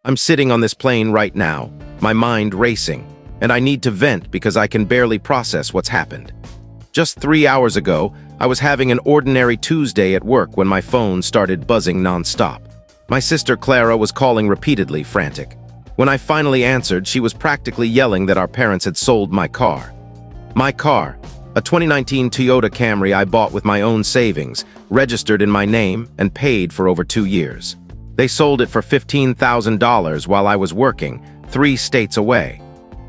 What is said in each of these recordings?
I'm sitting on this plane right now, my mind racing, and I need to vent because I can barely process what's happened. Just 3 hours ago, I was having an ordinary Tuesday at work when my phone started buzzing nonstop. My sister Clara was calling repeatedly, frantic. When I finally answered, she was practically yelling that our parents had sold my car. My car, a 2019 Toyota Camry I bought with my own savings, registered in my name and paid for over 2 years. They sold it for $15,000 while I was working, 3 states away.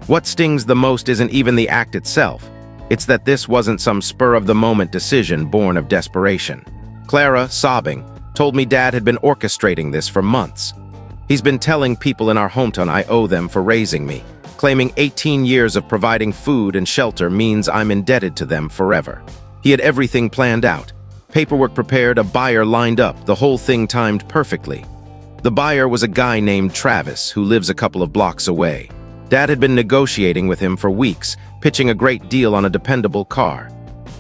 What stings the most isn't even the act itself. It's that this wasn't some spur-of-the-moment decision born of desperation. Clara, sobbing, told me Dad had been orchestrating this for months. He's been telling people in our hometown I owe them for raising me, claiming 18 years of providing food and shelter means I'm indebted to them forever. He had everything planned out. Paperwork prepared, a buyer lined up, the whole thing timed perfectly. The buyer was a guy named Travis, who lives a couple of blocks away. Dad had been negotiating with him for weeks, pitching a great deal on a dependable car.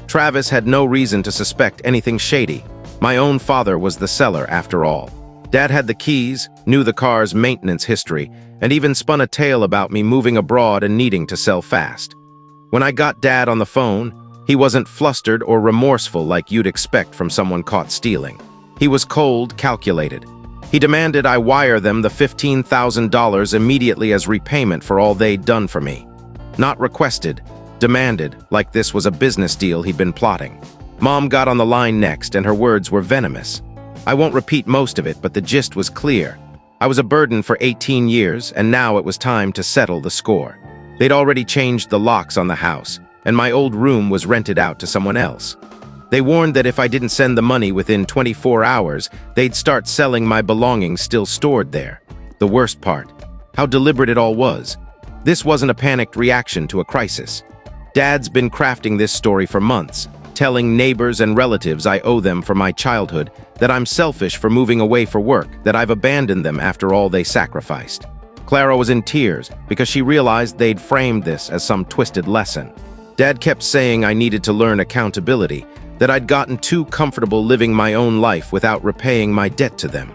Travis had no reason to suspect anything shady. My own father was the seller, after all. Dad had the keys, knew the car's maintenance history, and even spun a tale about me moving abroad and needing to sell fast. When I got Dad on the phone, he wasn't flustered or remorseful like you'd expect from someone caught stealing. He was cold, calculated. He demanded I wire them the $15,000 immediately as repayment for all they'd done for me. Not requested, demanded, like this was a business deal he'd been plotting. Mom got on the line next, and her words were venomous. I won't repeat most of it, but the gist was clear. I was a burden for 18 years, and now it was time to settle the score. They'd already changed the locks on the house, and my old room was rented out to someone else. They warned that if I didn't send the money within 24 hours, they'd start selling my belongings still stored there. The worst part, how deliberate it all was. This wasn't a panicked reaction to a crisis. Dad's been crafting this story for months, telling neighbors and relatives I owe them for my childhood, that I'm selfish for moving away for work, that I've abandoned them after all they sacrificed. Clara was in tears because she realized they'd framed this as some twisted lesson. Dad kept saying I needed to learn accountability, that I'd gotten too comfortable living my own life without repaying my debt to them.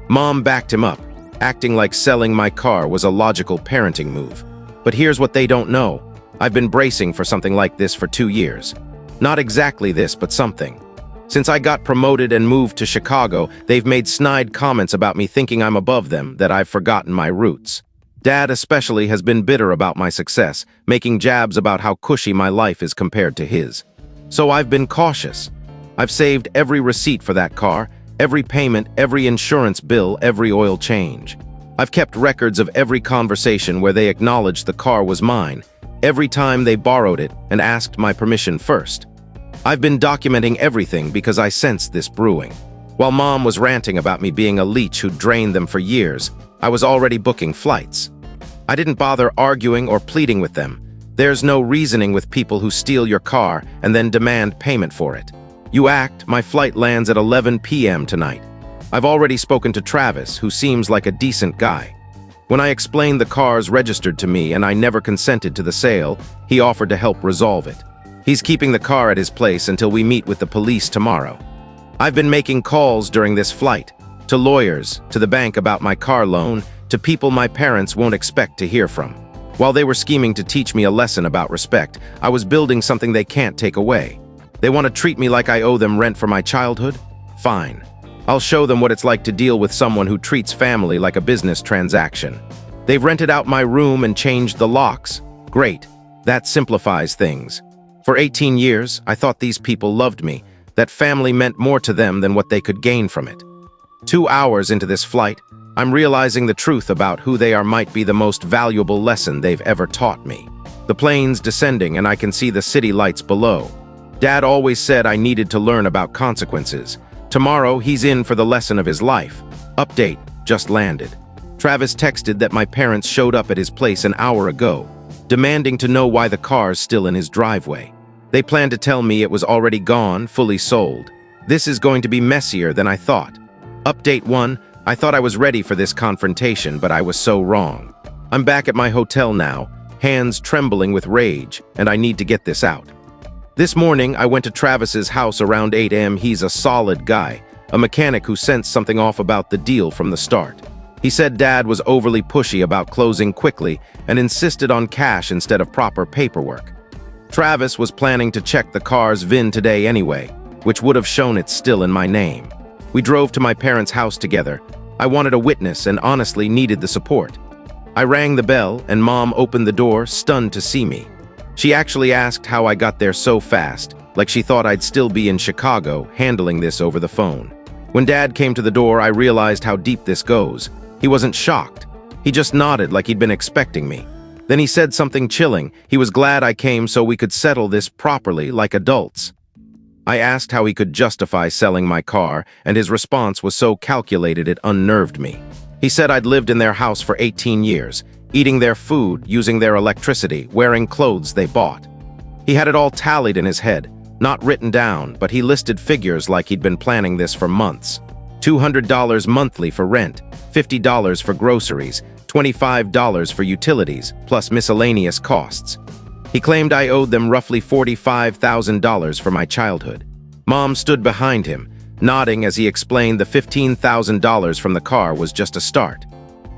Mom backed him up, acting like selling my car was a logical parenting move. But here's what they don't know. I've been bracing for something like this for 2 years. Not exactly this, but something. Since I got promoted and moved to Chicago, they've made snide comments about me thinking I'm above them, that I've forgotten my roots. Dad especially has been bitter about my success, making jabs about how cushy my life is compared to his. So I've been cautious. I've saved every receipt for that car, every payment, every insurance bill, every oil change. I've kept records of every conversation where they acknowledged the car was mine, every time they borrowed it and asked my permission first. I've been documenting everything because I sensed this brewing. While Mom was ranting about me being a leech who drained them for years, I was already booking flights. I didn't bother arguing or pleading with them. There's no reasoning with people who steal your car and then demand payment for it. You act, my flight lands at 11 p.m. tonight. I've already spoken to Travis, who seems like a decent guy. When I explained the car's registered to me and I never consented to the sale, he offered to help resolve it. He's keeping the car at his place until we meet with the police tomorrow. I've been making calls during this flight, to lawyers, to the bank about my car loan, to people my parents won't expect to hear from. While they were scheming to teach me a lesson about respect, I was building something they can't take away. They want to treat me like I owe them rent for my childhood? Fine. I'll show them what it's like to deal with someone who treats family like a business transaction. They've rented out my room and changed the locks. Great. That simplifies things. For 18 years, I thought these people loved me, that family meant more to them than what they could gain from it. 2 hours into this flight, I'm realizing the truth about who they are might be the most valuable lesson they've ever taught me. The plane's descending and I can see the city lights below. Dad always said I needed to learn about consequences. Tomorrow, he's in for the lesson of his life. Update, just landed. Travis texted that my parents showed up at his place an hour ago, demanding to know why the car's still in his driveway. They plan to tell me it was already gone, fully sold. This is going to be messier than I thought. Update 1, I thought I was ready for this confrontation, but I was so wrong. I'm back at my hotel now, hands trembling with rage, and I need to get this out. This morning, I went to Travis's house around 8 a.m. He's a solid guy, a mechanic who sensed something off about the deal from the start. He said Dad was overly pushy about closing quickly and insisted on cash instead of proper paperwork. Travis was planning to check the car's VIN today anyway, which would have shown it's still in my name. We drove to my parents' house together. I wanted a witness and honestly needed the support. I rang the bell and Mom opened the door, stunned to see me. She actually asked how I got there so fast, like she thought I'd still be in Chicago handling this over the phone. When Dad came to the door, I realized how deep this goes. He wasn't shocked. He just nodded like he'd been expecting me. Then he said something chilling. He was glad I came so we could settle this properly like adults. I asked how he could justify selling my car, and his response was so calculated it unnerved me. He said I'd lived in their house for 18 years, eating their food, using their electricity, wearing clothes they bought. He had it all tallied in his head, not written down, but he listed figures like he'd been planning this for months. $200 monthly for rent, $50 for groceries, $25 for utilities, plus miscellaneous costs. He claimed I owed them roughly $45,000 for my childhood. Mom stood behind him, nodding as he explained the $15,000 from the car was just a start.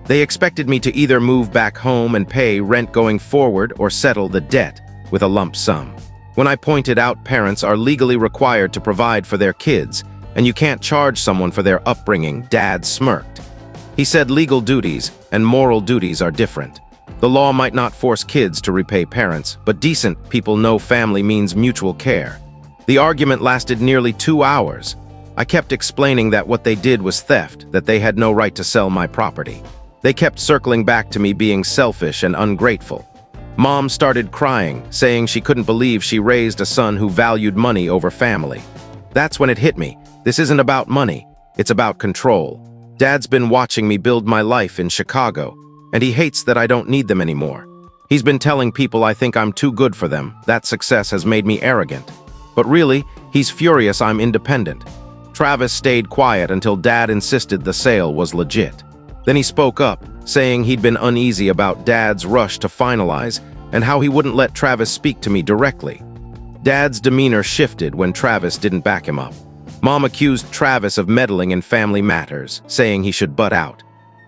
They expected me to either move back home and pay rent going forward or settle the debt with a lump sum. When I pointed out parents are legally required to provide for their kids, and you can't charge someone for their upbringing, Dad smirked. He said legal duties and moral duties are different. The law might not force kids to repay parents, but decent people know family means mutual care. The argument lasted nearly 2 hours. I kept explaining that what they did was theft, that they had no right to sell my property. They kept circling back to me being selfish and ungrateful. Mom started crying, saying she couldn't believe she raised a son who valued money over family. That's when it hit me. This isn't about money, it's about control. Dad's been watching me build my life in Chicago, and he hates that I don't need them anymore. He's been telling people I think I'm too good for them. That success has made me arrogant. But really, he's furious I'm independent. Travis stayed quiet until Dad insisted the sale was legit. Then he spoke up, saying he'd been uneasy about Dad's rush to finalize and how he wouldn't let Travis speak to me directly. Dad's demeanor shifted when Travis didn't back him up. Mom accused Travis of meddling in family matters, saying he should butt out.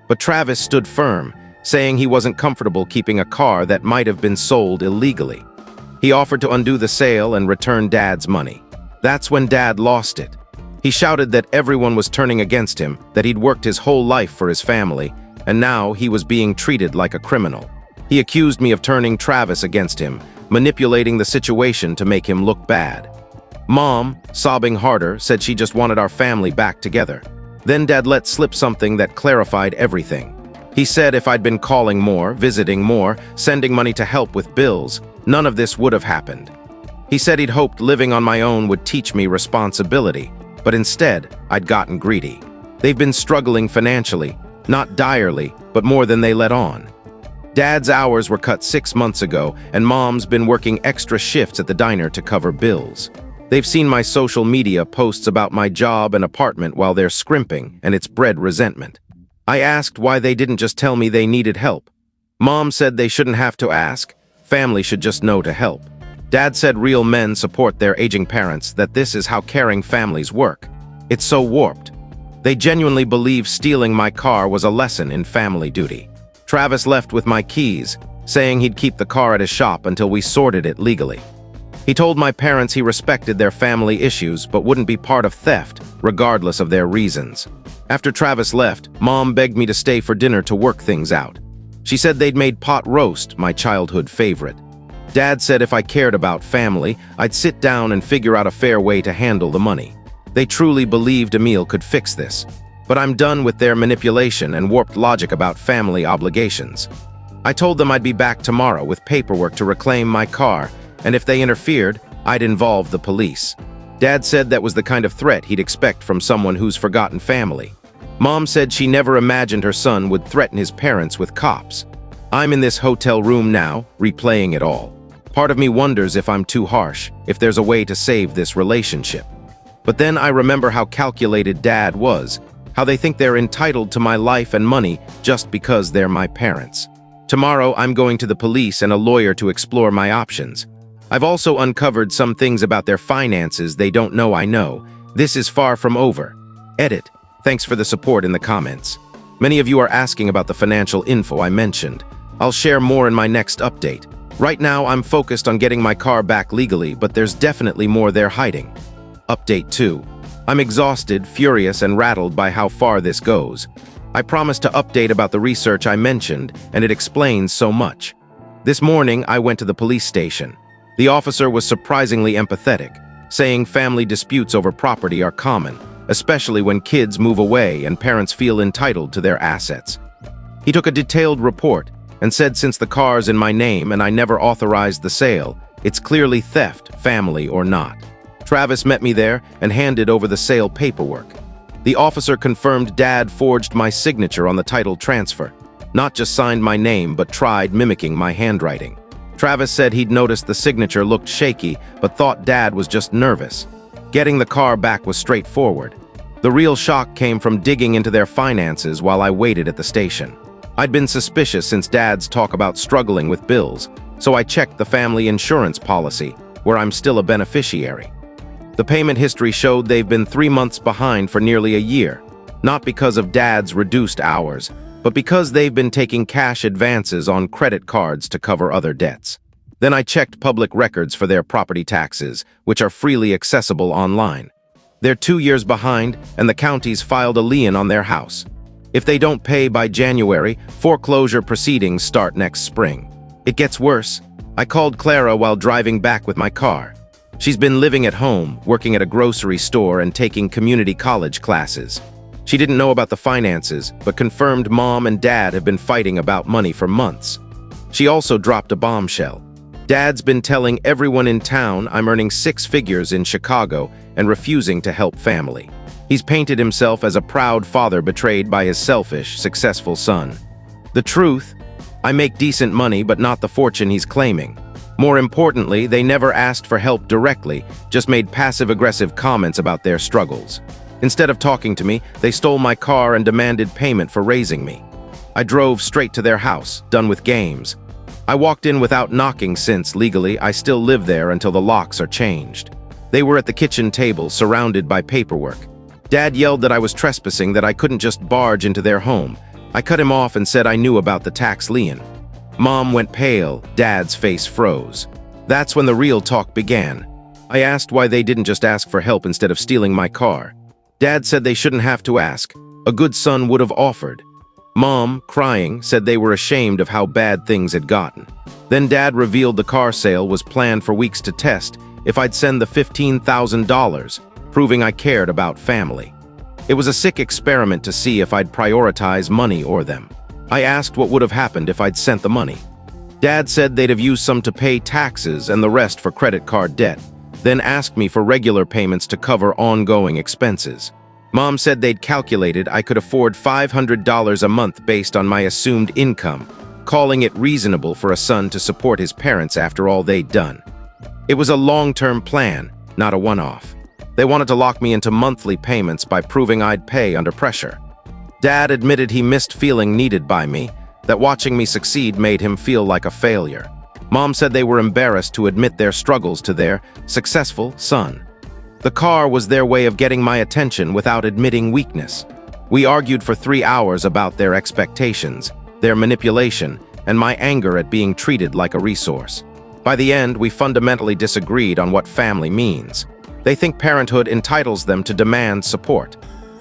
But Travis stood firm, saying he wasn't comfortable keeping a car that might have been sold illegally. He offered to undo the sale and return Dad's money. That's when Dad lost it. He shouted that everyone was turning against him, that he'd worked his whole life for his family, and now he was being treated like a criminal. He accused me of turning Travis against him, manipulating the situation to make him look bad. Mom, sobbing harder, said she just wanted our family back together. Then Dad let slip something that clarified everything. He said if I'd been calling more, visiting more, sending money to help with bills, none of this would have happened. He said he'd hoped living on my own would teach me responsibility, but instead, I'd gotten greedy. They've been struggling financially, not direly, but more than they let on. Dad's hours were cut 6 months ago, and Mom's been working extra shifts at the diner to cover bills. They've seen my social media posts about my job and apartment while they're scrimping, and it's bred resentment. I asked why they didn't just tell me they needed help. Mom said they shouldn't have to ask. Family should just know to help. Dad said real men support their aging parents, that this is how caring families work. It's so warped. They genuinely believe stealing my car was a lesson in family duty. Travis left with my keys, saying he'd keep the car at his shop until we sorted it legally. He told my parents he respected their family issues but wouldn't be part of theft, regardless of their reasons. After Travis left, Mom begged me to stay for dinner to work things out. She said they'd made pot roast, my childhood favorite. Dad said if I cared about family, I'd sit down and figure out a fair way to handle the money. They truly believed Emil could fix this. But I'm done with their manipulation and warped logic about family obligations. I told them I'd be back tomorrow with paperwork to reclaim my car, and if they interfered, I'd involve the police. Dad said that was the kind of threat he'd expect from someone who's forgotten family. Mom said she never imagined her son would threaten his parents with cops. I'm in this hotel room now, replaying it all. Part of me wonders if I'm too harsh, if there's a way to save this relationship. But then I remember how calculated Dad was, how they think they're entitled to my life and money just because they're my parents. Tomorrow, I'm going to the police and a lawyer to explore my options. I've also uncovered some things about their finances they don't know I know. This is far from over. Edit. Thanks for the support in the comments. Many of you are asking about the financial info I mentioned. I'll share more in my next update. Right now, I'm focused on getting my car back legally, but there's definitely more there hiding. Update 2. I'm exhausted, furious, and rattled by how far this goes. I promised to update about the research I mentioned, and it explains so much. This morning, I went to the police station. The officer was surprisingly empathetic, saying family disputes over property are common, especially when kids move away and parents feel entitled to their assets. He took a detailed report and said since the car's in my name and I never authorized the sale, it's clearly theft, family or not. Travis met me there and handed over the sale paperwork. The officer confirmed Dad forged my signature on the title transfer, not just signed my name but tried mimicking my handwriting. Travis said he'd noticed the signature looked shaky but thought Dad was just nervous. Getting the car back was straightforward. The real shock came from digging into their finances while I waited at the station. I'd been suspicious since Dad's talk about struggling with bills, so I checked the family insurance policy, where I'm still a beneficiary. The payment history showed they've been 3 months behind for nearly a year, not because of Dad's reduced hours, but because they've been taking cash advances on credit cards to cover other debts. Then I checked public records for their property taxes, which are freely accessible online. They're 2 years behind, and the county's filed a lien on their house. If they don't pay by January, foreclosure proceedings start next spring. It gets worse. I called Clara while driving back with my car. She's been living at home, working at a grocery store and taking community college classes. She didn't know about the finances, but confirmed Mom and Dad have been fighting about money for months. She also dropped a bombshell. Dad's been telling everyone in town I'm earning 6 figures in Chicago and refusing to help family. He's painted himself as a proud father betrayed by his selfish, successful son. The truth? I make decent money, but not the fortune he's claiming. More importantly, they never asked for help directly, just made passive-aggressive comments about their struggles. Instead of talking to me, they stole my car and demanded payment for raising me. I drove straight to their house, done with games. I walked in without knocking since, legally, I still live there until the locks are changed. They were at the kitchen table, surrounded by paperwork. Dad yelled that I was trespassing, that I couldn't just barge into their home. I cut him off and said I knew about the tax lien. Mom went pale, Dad's face froze. That's when the real talk began. I asked why they didn't just ask for help instead of stealing my car. Dad said they shouldn't have to ask. A good son would have offered. Mom, crying, said they were ashamed of how bad things had gotten. Then Dad revealed the car sale was planned for weeks to test if I'd send the $15,000, proving I cared about family. It was a sick experiment to see if I'd prioritize money or them. I asked what would have happened if I'd sent the money. Dad said they'd have used some to pay taxes and the rest for credit card debt, then asked me for regular payments to cover ongoing expenses. Mom said they'd calculated I could afford $500 a month based on my assumed income, calling it reasonable for a son to support his parents after all they'd done. It was a long-term plan, not a one-off. They wanted to lock me into monthly payments by proving I'd pay under pressure. Dad admitted he missed feeling needed by me, that watching me succeed made him feel like a failure. Mom said they were embarrassed to admit their struggles to their successful son. The car was their way of getting my attention without admitting weakness. We argued for 3 hours about their expectations, their manipulation, and my anger at being treated like a resource. By the end, we fundamentally disagreed on what family means. They think parenthood entitles them to demand support.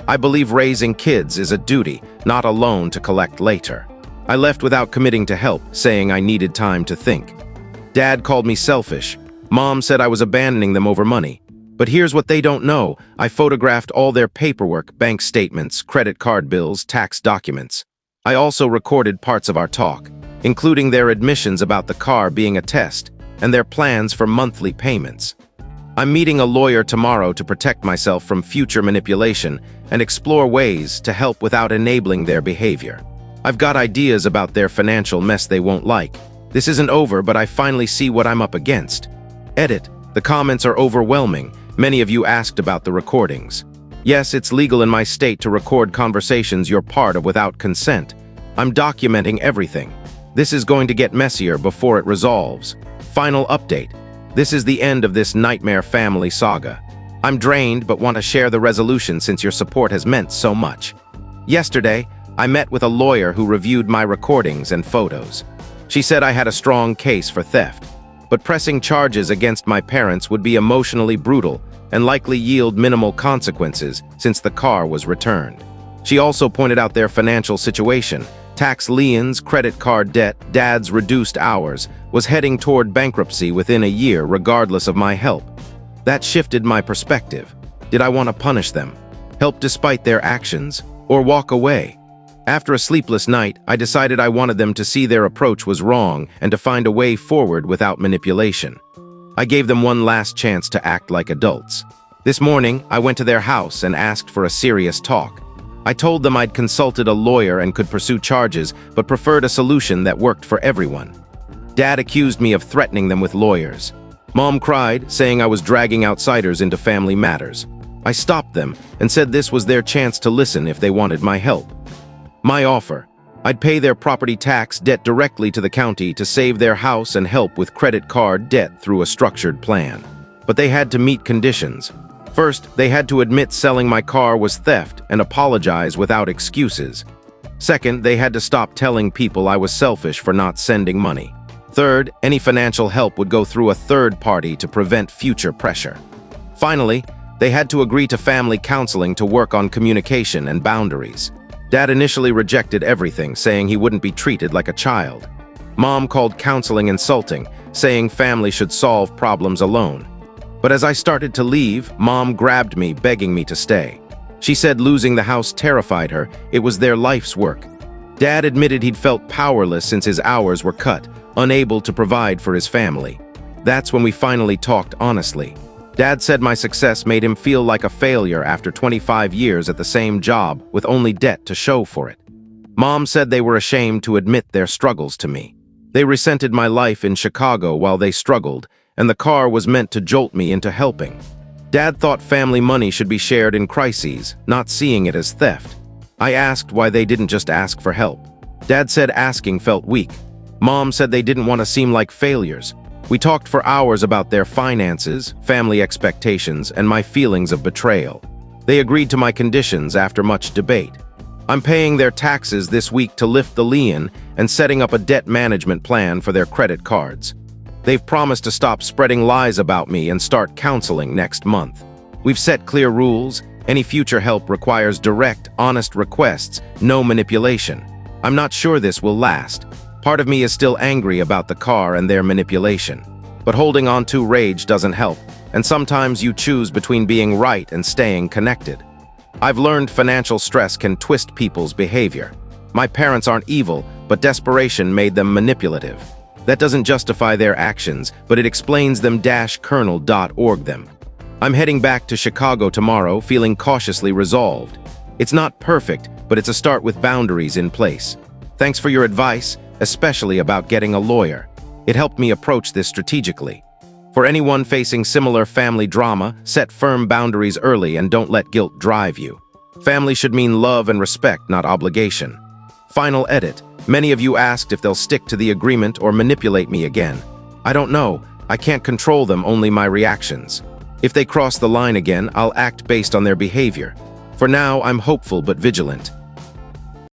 I believe raising kids is a duty, not a loan to collect later. I left without committing to help, saying I needed time to think. Dad called me selfish. Mom said I was abandoning them over money. But here's what they don't know. I photographed all their paperwork, bank statements, credit card bills, tax documents. I also recorded parts of our talk, including their admissions about the car being a test and their plans for monthly payments. I'm meeting a lawyer tomorrow to protect myself from future manipulation and explore ways to help without enabling their behavior. I've got ideas about their financial mess they won't like. This isn't over, but I finally see what I'm up against. Edit. The comments are overwhelming. Many of you asked about the recordings. Yes, it's legal in my state to record conversations you're part of without consent. I'm documenting everything. This is going to get messier before it resolves. Final update. This is the end of this nightmare family saga. I'm drained but want to share the resolution since your support has meant so much. Yesterday, I met with a lawyer who reviewed my recordings and photos. She said I had a strong case for theft, but pressing charges against my parents would be emotionally brutal and likely yield minimal consequences since the car was returned. She also pointed out their financial situation. Tax liens, credit card debt, Dad's reduced hours, was heading toward bankruptcy within a year regardless of my help. That shifted my perspective. Did I want to punish them, help despite their actions, or walk away? After a sleepless night, I decided I wanted them to see their approach was wrong and to find a way forward without manipulation. I gave them one last chance to act like adults. This morning, I went to their house and asked for a serious talk. I told them I'd consulted a lawyer and could pursue charges, but preferred a solution that worked for everyone. Dad accused me of threatening them with lawyers. Mom cried, saying I was dragging outsiders into family matters. I stopped them and said this was their chance to listen if they wanted my help. My offer: I'd pay their property tax debt directly to the county to save their house and help with credit card debt through a structured plan. But they had to meet conditions. First, they had to admit selling my car was theft and apologize without excuses. Second, they had to stop telling people I was selfish for not sending money. Third, any financial help would go through a third party to prevent future pressure. Finally, they had to agree to family counseling to work on communication and boundaries. Dad initially rejected everything, saying he wouldn't be treated like a child. Mom called counseling insulting, saying family should solve problems alone. But as I started to leave, Mom grabbed me, begging me to stay. She said losing the house terrified her. It was their life's work. Dad admitted he'd felt powerless since his hours were cut, unable to provide for his family. That's when we finally talked honestly. Dad said my success made him feel like a failure after 25 years at the same job with only debt to show for it. Mom said they were ashamed to admit their struggles to me. They resented my life in Chicago while they struggled, and the car was meant to jolt me into helping. Dad thought family money should be shared in crises, not seeing it as theft. I asked why they didn't just ask for help. Dad said asking felt weak. Mom said they didn't want to seem like failures. We talked for hours about their finances, family expectations, and my feelings of betrayal. They agreed to my conditions after much debate. I'm paying their taxes this week to lift the lien and setting up a debt management plan for their credit cards. They've promised to stop spreading lies about me and start counseling next month. We've set clear rules. Any future help requires direct, honest requests, no manipulation. I'm not sure this will last. Part of me is still angry about the car and their manipulation. But holding on to rage doesn't help, and sometimes you choose between being right and staying connected. I've learned financial stress can twist people's behavior. My parents aren't evil, but desperation made them manipulative. That doesn't justify their actions, but it explains them. Kernel.org them. I'm heading back to Chicago tomorrow, feeling cautiously resolved. It's not perfect, but it's a start with boundaries in place. Thanks for your advice, especially about getting a lawyer. It helped me approach this strategically. For anyone facing similar family drama, set firm boundaries early and don't let guilt drive you. Family should mean love and respect, not obligation. Final edit. Many of you asked if they'll stick to the agreement or manipulate me again. I don't know. I can't control them, only my reactions. If they cross the line again, I'll act based on their behavior. For now, I'm hopeful but vigilant.